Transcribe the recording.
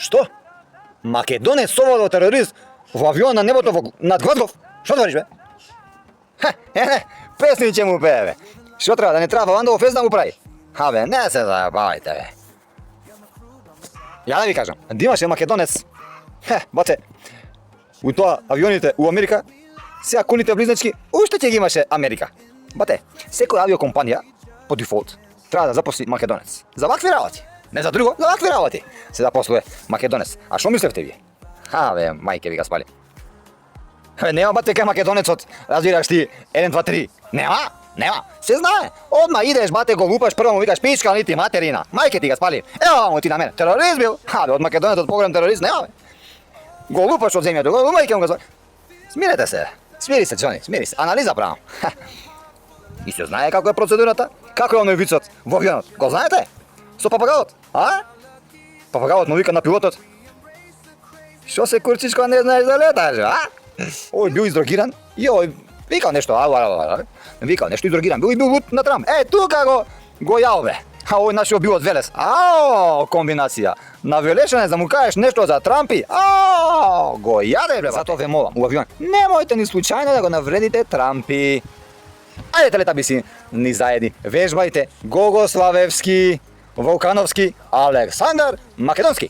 Що? Македонец совладал терорист во авион на небото над Гладков? Що твориш, бе? Песниче му пее, бе. Що трябва, да не трябва Вандалов да му прави? Абе, не се заебавайте, бе. Я да ви кажам, да имаше македонец. Бате, у тоа авионите у Америка, сега кулите близначки, уште ќе ги имаше Америка. Бате, секоја авиокомпанија, по дефолт, треба да запосли македонец. За вакви работи. Не за друго, за вакви работи. Се запослuje македонец. А што мислевте вие? Бе, мајке ви ga спали. Нема бате кај македонецот, разбираш ти, 1, 2, 3. Нема. Се знае. Одма идеш, бате, го лупаш, прво му викаш пичка, нити материна. Мајке ти ga спали. Ево му ти на мене. Терорист бил. Бе, од македонецот поголем терорист, нема, бе. Го лупаш од земјата, го мајке му го звали. Смирете се. Смири се, Джони, смири се. Анализа правам. И се знае како е процедурата? Како е оној вицот во авионот? Го знаете? Со папагалот, а? Папагалот му вика на пилотот. Шо се курчичко не знаеш да леташ, а? Ој бил издрогиран и ој викал нешто, викал нешто издрогиран, бил лут на трам. Тука го јао, бе. А ој нашиот бил од Велес. Комбинација. На Велешане да му кажеш нешто за Трампи. Го јаде, бе. Затоа ве молам, у авион. Немојте ни случајно да го навредите Трампи. Ајдете лета би си ни заедни. Вежбајте Гого Славевски, Волкановски, Александар Македонски.